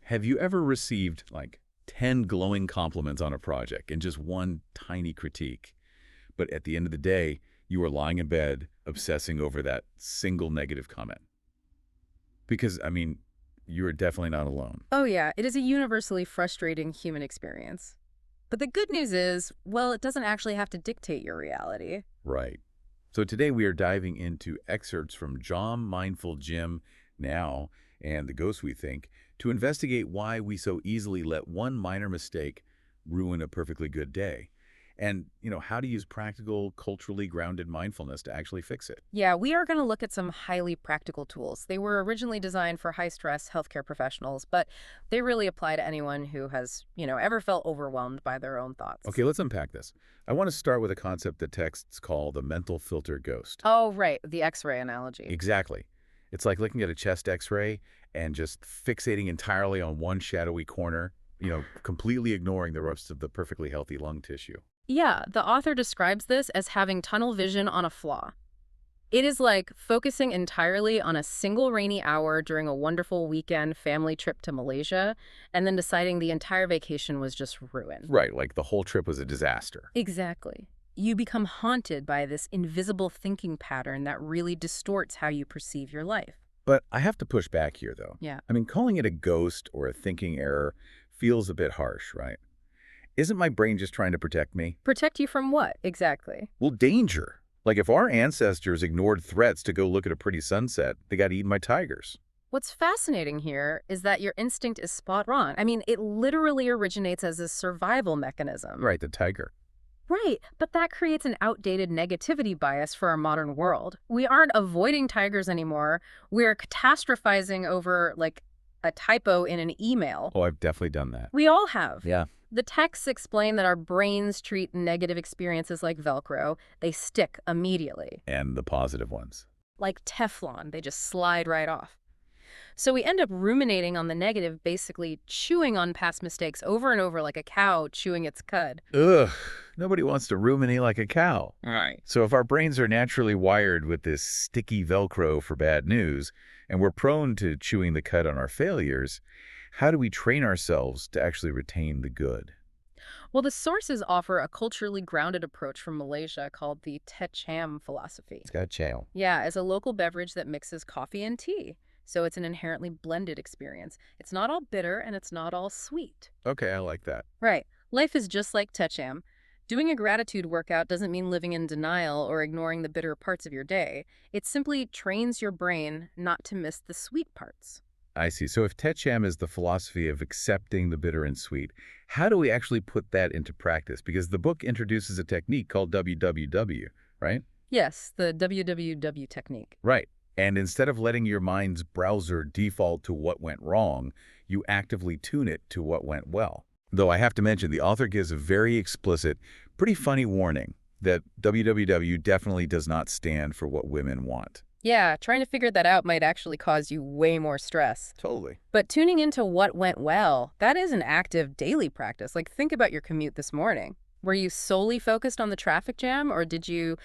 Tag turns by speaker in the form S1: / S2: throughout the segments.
S1: Have you ever received like 10 glowing compliments on a project and just one tiny critique, but at the end of the day, you were lying in bed obsessing over that single negative comment? Because, I mean, you are definitely not alone.
S2: Oh yeah, it is a universally frustrating human experience. But the good news is, well, it doesn't actually have to dictate your reality.
S1: Right. So today we are diving into excerpts from John MindfulGym Now and The Ghost We Think to investigate why we so easily let one minor mistake ruin a perfectly good day. And, how to use practical, culturally grounded mindfulness to actually fix it.
S2: Yeah, we are going to look at some highly practical tools. They were originally designed for high-stress healthcare professionals, but they really apply to anyone who has, ever felt overwhelmed by their own thoughts.
S1: Okay, let's unpack this. I want to start with a concept that texts call the mental filter ghost.
S2: Oh, right, the X-ray analogy.
S1: Exactly. It's like looking at a chest X-ray and just fixating entirely on one shadowy corner, completely ignoring the rest of the perfectly healthy lung tissue.
S2: Yeah, the author describes this as having tunnel vision on a flaw. It is like focusing entirely on a single rainy hour during a wonderful weekend family trip to Malaysia, and then deciding the entire vacation was just ruin.
S1: Right, like the whole trip was a disaster.
S2: Exactly. You become haunted by this invisible thinking pattern that really distorts how you perceive your life.
S1: But I have to push back here, though.
S2: Yeah.
S1: I mean, calling it a ghost or a thinking error feels a bit harsh, right? Isn't my brain just trying to protect me?
S2: Protect you from what, exactly?
S1: Well, danger. Like if our ancestors ignored threats to go look at a pretty sunset, they got eaten by tigers.
S2: What's fascinating here is that your instinct is spot on. I mean, it literally originates as a survival mechanism.
S1: Right, the tiger.
S2: Right, but that creates an outdated negativity bias for our modern world. We aren't avoiding tigers anymore. We're catastrophizing over, like, a typo in an email.
S1: Oh, I've definitely done that.
S2: We all have.
S1: Yeah.
S2: The texts explain that our brains treat negative experiences like Velcro. They stick immediately.
S1: And the positive ones.
S2: Like Teflon, they just slide right off. So we end up ruminating on the negative, basically chewing on past mistakes over and over like a cow chewing its cud.
S1: Ugh, nobody wants to ruminate like a cow.
S2: Right.
S1: So if our brains are naturally wired with this sticky Velcro for bad news, and we're prone to chewing the cud on our failures, how do we train ourselves to actually retain the good?
S2: Well, the sources offer a culturally grounded approach from Malaysia called the Teh Cham philosophy.
S1: It's got Cheng.
S2: Yeah, it's a local beverage that mixes coffee and tea. So it's an inherently blended experience. It's not all bitter and it's not all sweet.
S1: Okay, I like that.
S2: Right. Life is just like Teh Cham. Doing a gratitude workout doesn't mean living in denial or ignoring the bitter parts of your day. It simply trains your brain not to miss the sweet parts.
S1: I see. So if Teh Cham is the philosophy of accepting the bitter and sweet, how do we actually put that into practice? Because the book introduces a technique called W.W.W, right?
S2: Yes, the W.W.W technique.
S1: Right. And instead of letting your mind's browser default to what went wrong, you actively tune it to what went well. Though I have to mention, the author gives a very explicit, pretty funny warning that W.W.W definitely does not stand for what women want.
S2: Yeah, trying to figure that out might actually cause you way more stress.
S1: Totally.
S2: But tuning into what went well, that is an active daily practice. Like, think about your commute this morning. Were you solely focused on the traffic jam, or did you,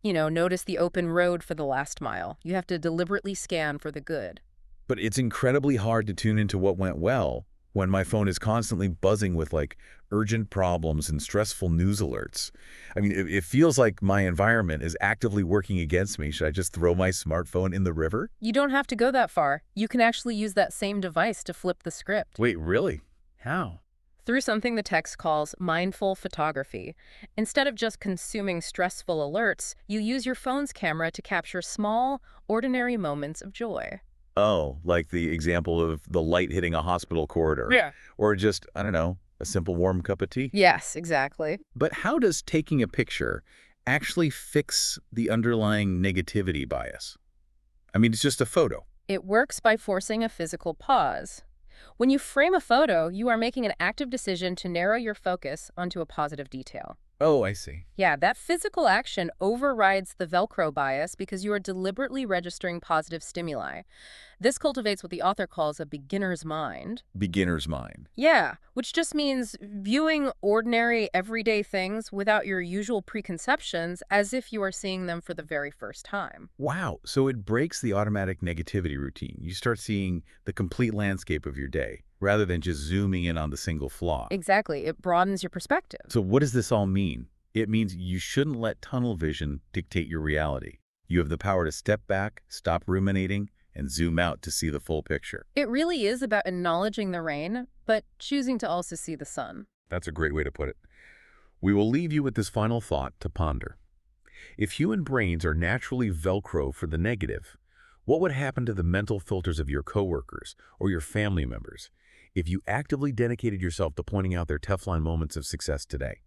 S2: notice the open road for the last mile? You have to deliberately scan for the good.
S1: But it's incredibly hard to tune into what went well when my phone is constantly buzzing with like urgent problems and stressful news alerts. I mean, it feels like my environment is actively working against me. Should I just throw my smartphone in the river?
S2: You don't have to go that far. You can actually use that same device to flip the script.
S1: Wait, really? How?
S2: Through something the text calls mindful photography. Instead of just consuming stressful alerts, you use your phone's camera to capture small, ordinary moments of joy.
S1: Oh, like the example of the light hitting a hospital corridor.
S2: Yeah.
S1: Or just, I don't know, a simple warm cup of tea.
S2: Yes, exactly.
S1: But how does taking a picture actually fix the underlying negativity bias? I mean, it's just a photo.
S2: It works by forcing a physical pause. When you frame a photo, you are making an active decision to narrow your focus onto a positive detail.
S1: Oh, I see.
S2: Yeah, that physical action overrides the Velcro bias because you are deliberately registering positive stimuli. This cultivates what the author calls a beginner's mind.
S1: Beginner's mind.
S2: Yeah, which just means viewing ordinary, everyday things without your usual preconceptions as if you are seeing them for the very first time.
S1: Wow. So it breaks the automatic negativity routine. You start seeing the complete landscape of your day, rather than just zooming in on the single flaw.
S2: Exactly. It broadens your perspective.
S1: So what does this all mean? It means you shouldn't let tunnel vision dictate your reality. You have the power to step back, stop ruminating, and zoom out to see the full picture.
S2: It really is about acknowledging the rain, but choosing to also see the sun.
S1: That's a great way to put it. We will leave you with this final thought to ponder. If human brains are naturally Velcro for the negative, what would happen to the mental filters of your coworkers or your family members if you actively dedicated yourself to pointing out their Teflon moments of success today?